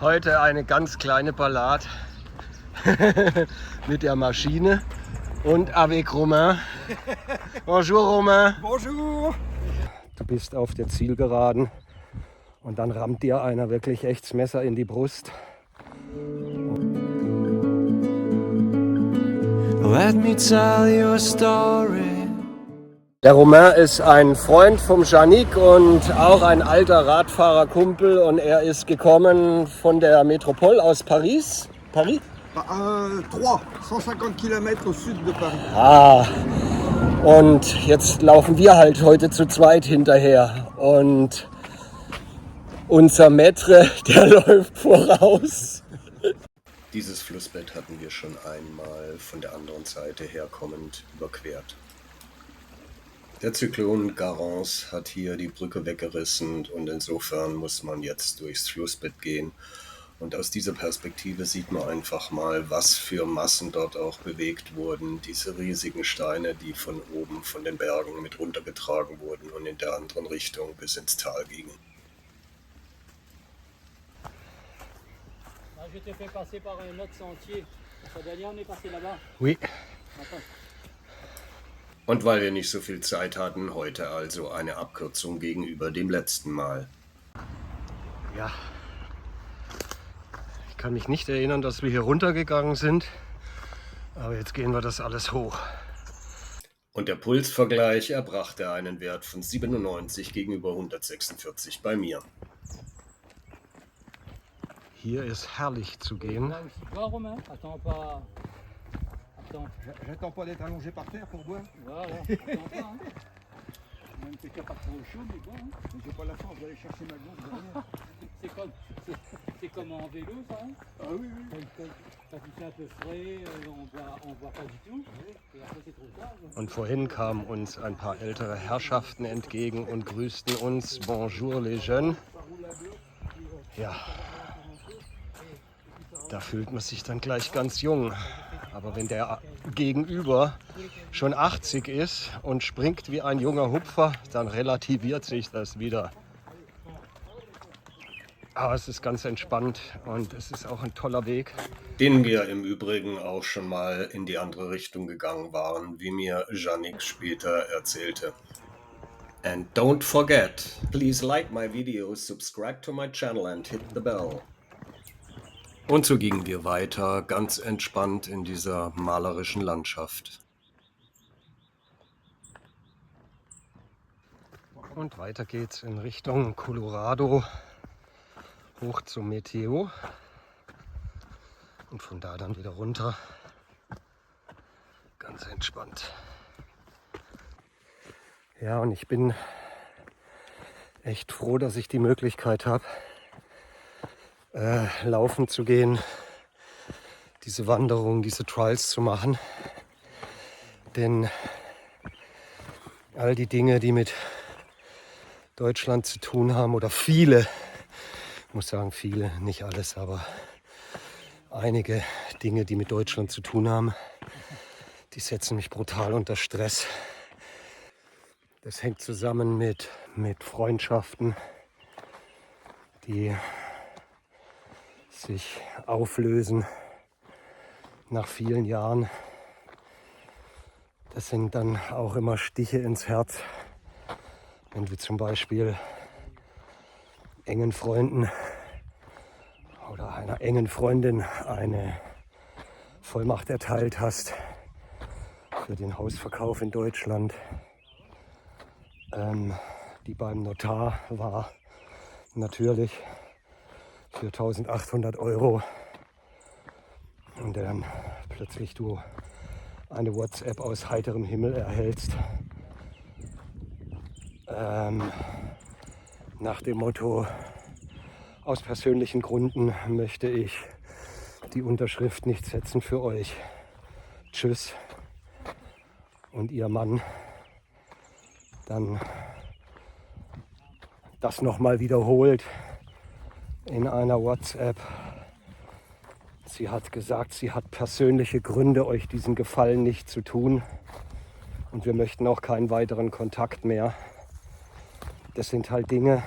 Heute eine ganz kleine Ballade mit der Maschine und avec Romain. Bonjour Romain. Bonjour. Du bist auf der Zielgeraden und dann rammt dir einer wirklich echt das Messer in die Brust. Let me tell you a story. Der Romain ist ein Freund vom Yannick und auch ein alter Radfahrerkumpel, und er ist gekommen von der Metropole aus Paris. Paris? 150 km au sud de Paris. Ah, und jetzt laufen wir halt heute zu zweit hinterher und unser Maître, der läuft voraus. Dieses Flussbett hatten wir schon einmal von der anderen Seite herkommend überquert. Der Zyklon Garance hat hier die Brücke weggerissen und insofern muss man jetzt durchs Flussbett gehen. Und aus dieser Perspektive sieht man einfach mal, was für Massen dort auch bewegt wurden. Diese riesigen Steine, die von oben von den Bergen mit runtergetragen wurden und in der anderen Richtung bis ins Tal gingen. Je t'ai fait passer par un autre sentier. Ça dernière, on est passé là-bas. Oui. Attends. Und weil wir nicht so viel Zeit hatten, heute also eine Abkürzung gegenüber dem letzten Mal. Ja, ich kann mich nicht erinnern, dass wir hier runtergegangen sind, aber jetzt gehen wir das alles hoch. Und der Pulsvergleich erbrachte einen Wert von 97 gegenüber 146 bei mir. Hier ist herrlich zu gehen. Là aussi, toi, Romain. Attends pas. Attends. J'attends pas d'être allongé par terre pour boire. Voilà. Attends pas. Hein. Même si t'as pas trop chaud, mais bon. Hein. Mais j'ai pas la force d'aller chercher ma gonfle derrière. C'est comme en vélo, ça. Hein. Ah oui, oui. Quand il fait un peu frais, on boit pas du tout. Et après, c'est trop tard. Und vorhin kamen uns ein paar ältere Herrschaften entgegen und grüßten uns. Bonjour les jeunes. Ja, da fühlt man sich dann gleich ganz jung. Aber wenn der Gegenüber schon 80 ist und springt wie ein junger Hupfer, dann relativiert sich das wieder. Aber es ist ganz entspannt und es ist auch ein toller Weg, den wir im Übrigen auch schon mal in die andere Richtung gegangen waren, wie mir Yannick später erzählte. And don't forget, please like my videos, subscribe to my channel and hit the bell. Und so gingen wir weiter, ganz entspannt in dieser malerischen Landschaft. Und weiter geht's in Richtung Colorado, hoch zum Meteo. Und von da dann wieder runter. Ganz entspannt. Ja, und ich bin echt froh, dass ich die Möglichkeit habe, laufen zu gehen, diese Wanderung, diese Trials zu machen. Denn all die Dinge, die mit Deutschland zu tun haben, oder viele, ich muss sagen viele, nicht alles, aber einige Dinge, die mit Deutschland zu tun haben, die setzen mich brutal unter Stress. Das hängt zusammen mit Freundschaften, die sich auflösen nach vielen Jahren. Das sind dann auch immer Stiche ins Herz, wenn du zum Beispiel engen Freunden oder einer engen Freundin eine Vollmacht erteilt hast für den Hausverkauf in Deutschland, die beim Notar war, natürlich für 1.800 €, und dann plötzlich du eine WhatsApp aus heiterem Himmel erhältst, nach dem Motto: aus persönlichen Gründen möchte ich die Unterschrift nicht setzen für euch. Tschüss. Und ihr Mann dann das nochmal wiederholt in einer WhatsApp. Sie hat gesagt, sie hat persönliche Gründe, euch diesen Gefallen nicht zu tun, und wir möchten auch keinen weiteren Kontakt mehr. Das sind halt Dinge,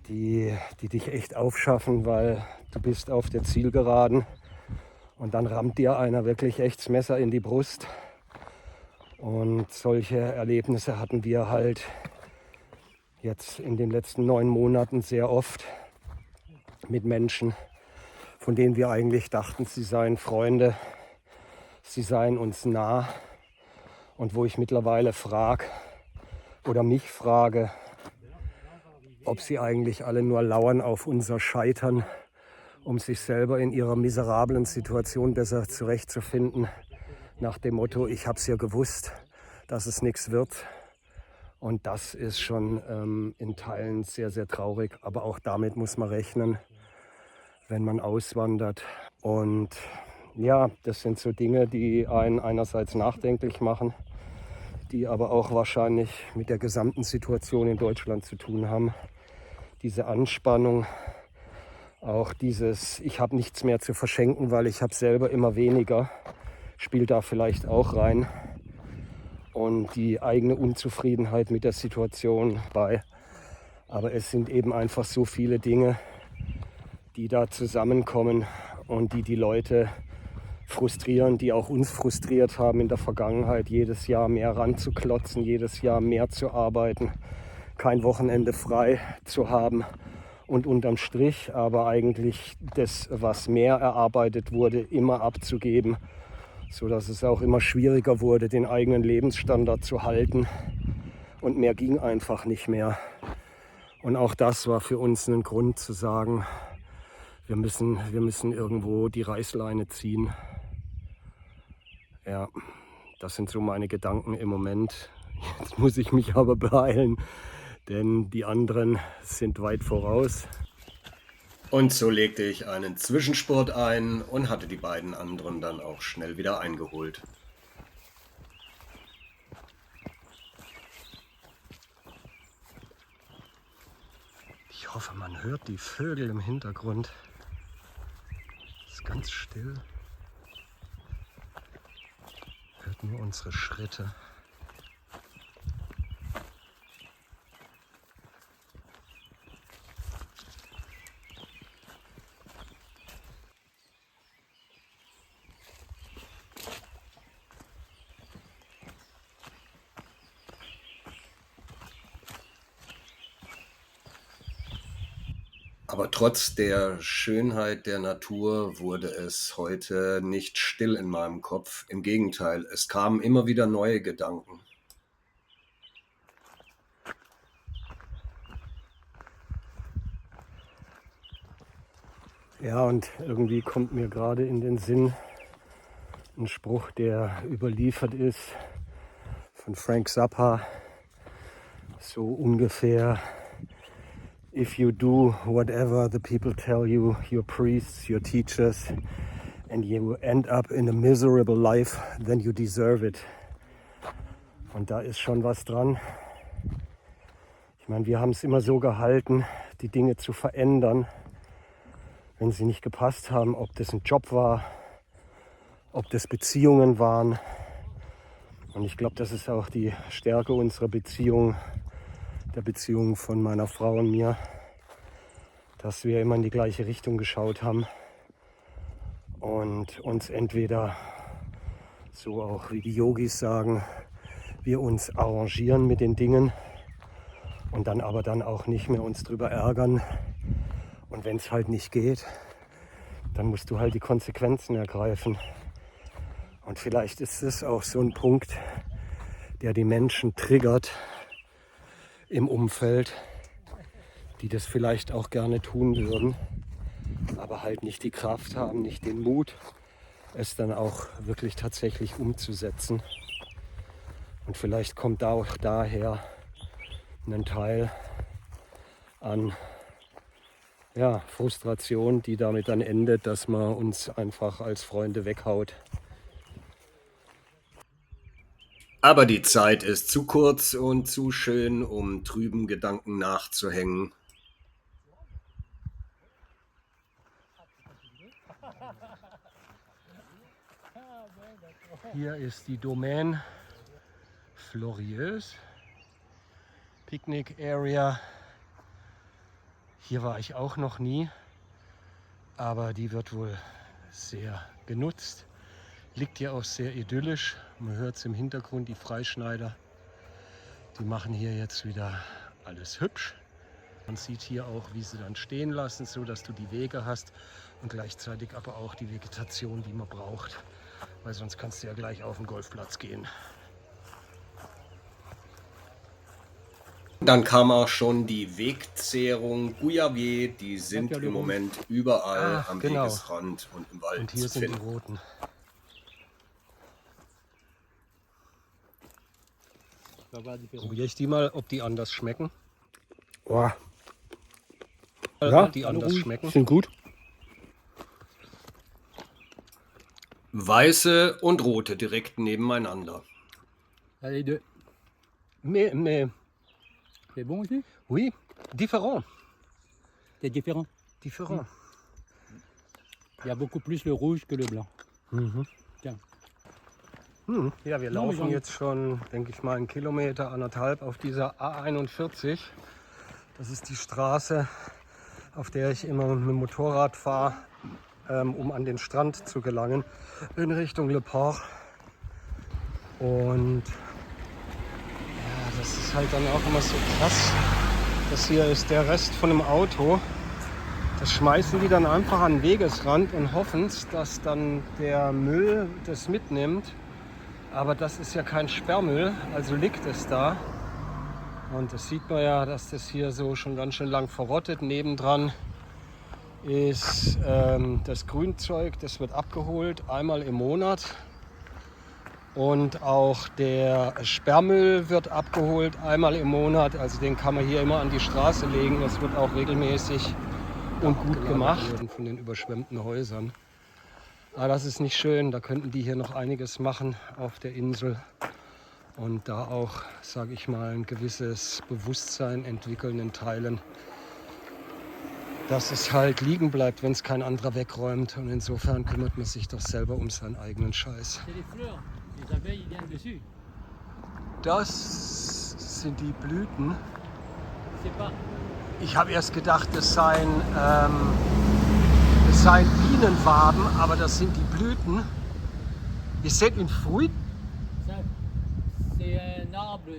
die dich echt aufschaffen, weil du bist auf der Zielgeraden und dann rammt dir einer wirklich echt das Messer in die Brust. Und solche Erlebnisse hatten wir halt jetzt in den letzten 9 Monaten sehr oft mit Menschen, von denen wir eigentlich dachten, sie seien Freunde, sie seien uns nah. Und wo ich mittlerweile mich frage, ob sie eigentlich alle nur lauern auf unser Scheitern, um sich selber in ihrer miserablen Situation besser zurechtzufinden. Nach dem Motto, ich habe es ja gewusst, dass es nichts wird. Und das ist schon in Teilen sehr, sehr traurig. Aber auch damit muss man rechnen, wenn man auswandert. Und ja, das sind so Dinge, die einen einerseits nachdenklich machen, die aber auch wahrscheinlich mit der gesamten Situation in Deutschland zu tun haben. Diese Anspannung, auch dieses, ich habe nichts mehr zu verschenken, weil ich habe selber immer weniger, spielt da vielleicht auch rein. Und die eigene Unzufriedenheit mit der Situation bei. Aber es sind eben einfach so viele Dinge, die da zusammenkommen und die Leute frustrieren, die auch uns frustriert haben in der Vergangenheit, jedes Jahr mehr ranzuklotzen, jedes Jahr mehr zu arbeiten, kein Wochenende frei zu haben und unterm Strich aber eigentlich das, was mehr erarbeitet wurde, immer abzugeben, sodass es auch immer schwieriger wurde, den eigenen Lebensstandard zu halten und mehr ging einfach nicht mehr. Und auch das war für uns ein Grund zu sagen, wir müssen irgendwo die Reißleine ziehen. Ja, das sind so meine Gedanken im Moment. Jetzt muss ich mich aber beeilen, denn die anderen sind weit voraus. Und so legte ich einen Zwischenspurt ein und hatte die beiden anderen dann auch schnell wieder eingeholt. Ich hoffe, man hört die Vögel im Hintergrund. Es ist ganz still. Hört nur unsere Schritte. Aber trotz der Schönheit der Natur wurde es heute nicht still in meinem Kopf. Im Gegenteil, es kamen immer wieder neue Gedanken. Ja, und irgendwie kommt mir gerade in den Sinn ein Spruch, der überliefert ist von Frank Zappa, so ungefähr: If you do whatever the people tell you, your priests, your teachers, and you end up in a miserable life, then you deserve it. Und da ist schon was dran. Ich meine, wir haben es immer so gehalten, die Dinge zu verändern, wenn sie nicht gepasst haben, ob das ein Job war, ob das Beziehungen waren. Und ich glaube, das ist auch die Stärke unserer Beziehung, der Beziehung von meiner Frau und mir, dass wir immer in die gleiche Richtung geschaut haben und uns entweder, so auch wie die Yogis sagen, wir uns arrangieren mit den Dingen und dann aber dann auch nicht mehr uns drüber ärgern. Und wenn es halt nicht geht, dann musst du halt die Konsequenzen ergreifen. Und vielleicht ist es auch so ein Punkt, der die Menschen triggert im Umfeld, die das vielleicht auch gerne tun würden, aber halt nicht die Kraft haben, nicht den Mut, es dann auch wirklich tatsächlich umzusetzen. Und vielleicht kommt da auch daher ein Teil an Frustration, die damit dann endet, dass man uns einfach als Freunde weghaut. Aber die Zeit ist zu kurz und zu schön, um trüben Gedanken nachzuhängen. Hier ist die Domaine Florieuse, Picnic Area. Hier war ich auch noch nie, aber die wird wohl sehr genutzt. Liegt hier auch sehr idyllisch. Man hört es im Hintergrund, die Freischneider. Die machen hier jetzt wieder alles hübsch. Man sieht hier auch, wie sie dann stehen lassen, so dass du die Wege hast und gleichzeitig aber auch die Vegetation, die man braucht. Weil sonst kannst du ja gleich auf den Golfplatz gehen. Dann kam auch schon die Wegzehrung Guyavier. Die sind im Moment überall am Wegesrand und im Wald Und hier zu sind die finden. roten. Probiere ich die mal, ob die anders schmecken. Oh, Ob die anders schmecken. sind gut. Weiße und rote direkt nebeneinander. Allez, deux. Mais C'est bon aussi? oui, différent. C'est différent. Différent. Il y a beaucoup plus le rouge que le blanc. Mhm. Tiens. Ja, wir laufen jetzt schon, denke ich mal, 1,5 Kilometer auf dieser A41. Das ist die Straße, auf der ich immer mit dem Motorrad fahre, um an den Strand zu gelangen, in Richtung Le Port. Und ja, das ist halt dann auch immer so krass. Das hier ist der Rest von einem Auto. Das schmeißen die dann einfach an den Wegesrand und hoffen, dass dann der Müll das mitnimmt. Aber das ist ja kein Sperrmüll, also liegt es da. Und das sieht man ja, dass das hier so schon ganz schön lang verrottet. Nebendran ist das Grünzeug, das wird abgeholt, einmal im Monat. Und auch der Sperrmüll wird abgeholt, einmal im Monat. Also den kann man hier immer an die Straße legen. Das wird auch regelmäßig und gut gemacht von den überschwemmten Häusern. Aber das ist nicht schön, da könnten die hier noch einiges machen auf der Insel und da auch, sage ich mal, ein gewisses Bewusstsein entwickeln in Teilen, dass es halt liegen bleibt, wenn es kein anderer wegräumt. Und insofern kümmert man sich doch selber um seinen eigenen Scheiß. C'est les fleurs. Les abeilles viennent dessus. Das sind die Blüten. C'est pas. Ich habe erst gedacht, das seien Bienenwaben, aber das sind die Blüten. Ist das ein Fruit? Ça, c'est un arbre,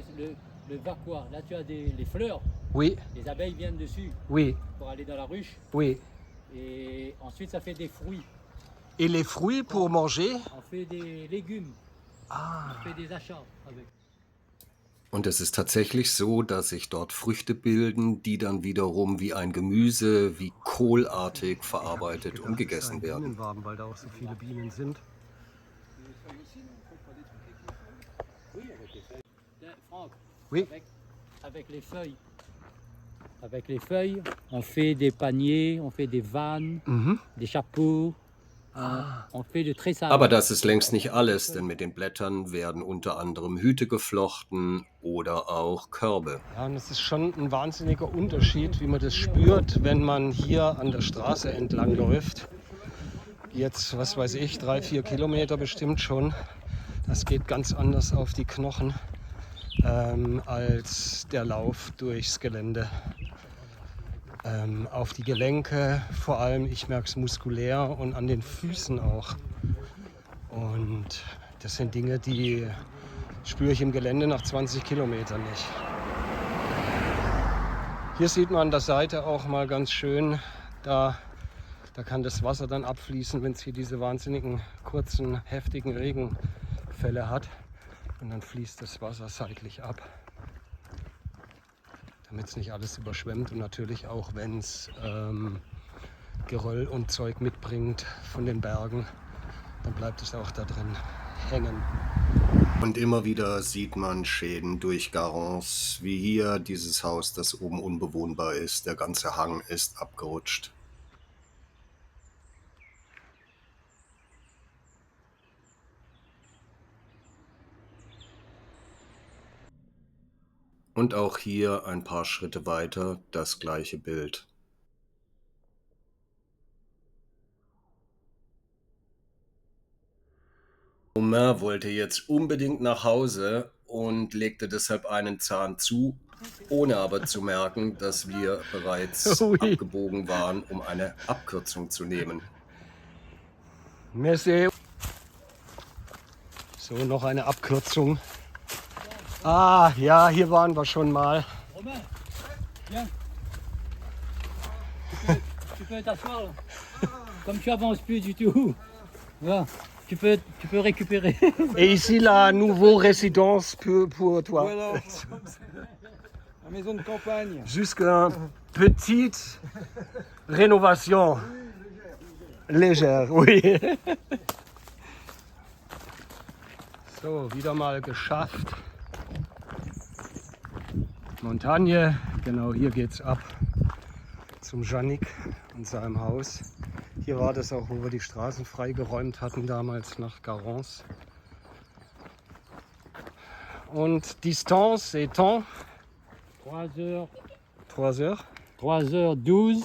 le vacois. Là, tu as les fleurs. Oui, Les abeilles viennent dessus oui, pour aller dans la ruche. oui. Et ensuite, ça fait des fruits. Et les fruits pour manger? On fait des légumes. On fait des achats avec. Und es ist tatsächlich so, dass sich dort Früchte bilden, die dann wiederum wie ein Gemüse, wie kohlartig verarbeitet und gegessen werden. Bienenwaben, weil da auch so viele Bienen sind. Franck, Oui. avec les feuilles. Avec les feuilles, on fait des paniers, on fait des vannes, des chapeaux. On fait de tressage. Aber das ist längst nicht alles, denn mit den Blättern werden unter anderem Hüte geflochten oder auch Körbe. Ja, und es ist schon ein wahnsinniger Unterschied, wie man das spürt, wenn man hier an der Straße entlang läuft. Jetzt, was weiß ich, 3-4 Kilometer bestimmt schon. Das geht ganz anders auf die Knochen als der Lauf durchs Gelände. Auf die Gelenke vor allem, ich merke es muskulär und an den Füßen auch. Und das sind Dinge, die spüre ich im Gelände nach 20 Kilometern nicht. Hier sieht man an der Seite auch mal ganz schön, da kann das Wasser dann abfließen, wenn es hier diese wahnsinnigen, kurzen, heftigen Regenfälle hat. Und dann fließt das Wasser seitlich ab, damit es nicht alles überschwemmt und natürlich auch, wenn es Geröll und Zeug mitbringt von den Bergen, dann bleibt es auch da drin hängen. Und immer wieder sieht man Schäden durch Garants, wie hier dieses Haus, das oben unbewohnbar ist. Der ganze Hang ist abgerutscht. Und auch hier ein paar Schritte weiter das gleiche Bild. Romain wollte jetzt unbedingt nach Hause und legte deshalb einen Zahn zu, ohne aber zu merken, dass wir bereits Ui. abgebogen waren, um eine Abkürzung zu nehmen. Merci. So, noch eine Abkürzung. Ah, ja, hier waren wir schon mal. Romain, viens. Tu peux t'asseoir là. Comme tu avances plus du tout. Voilà. Tu peux récupérer. Et ici, la nouvelle résidence pour toi. Voilà. La maison de campagne. Jusqu'à petite rénovation. Légère, oui. So, wieder mal geschafft. Montagne, genau hier geht's ab zum Jannik und seinem Haus. Hier war das auch, wo wir die Straßen freigeräumt hatten damals nach Garance. Und Distance et temps 3 heures, 3 heures. 3h12,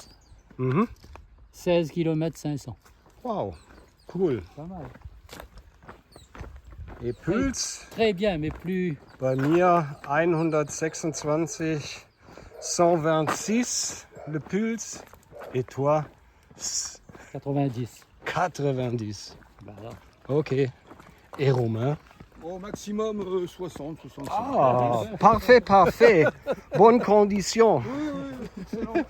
Mhm. 16 km 500. Wow, cool. Pas mal. Et Puls Très bien, mais plus bei mir 126, 126 le Puls. Et toi 90. 90. Voilà. Ok. Et Romain? Au maximum 60, 65. Ah, parfait, parfait. Bonne condition. Oui, excellent.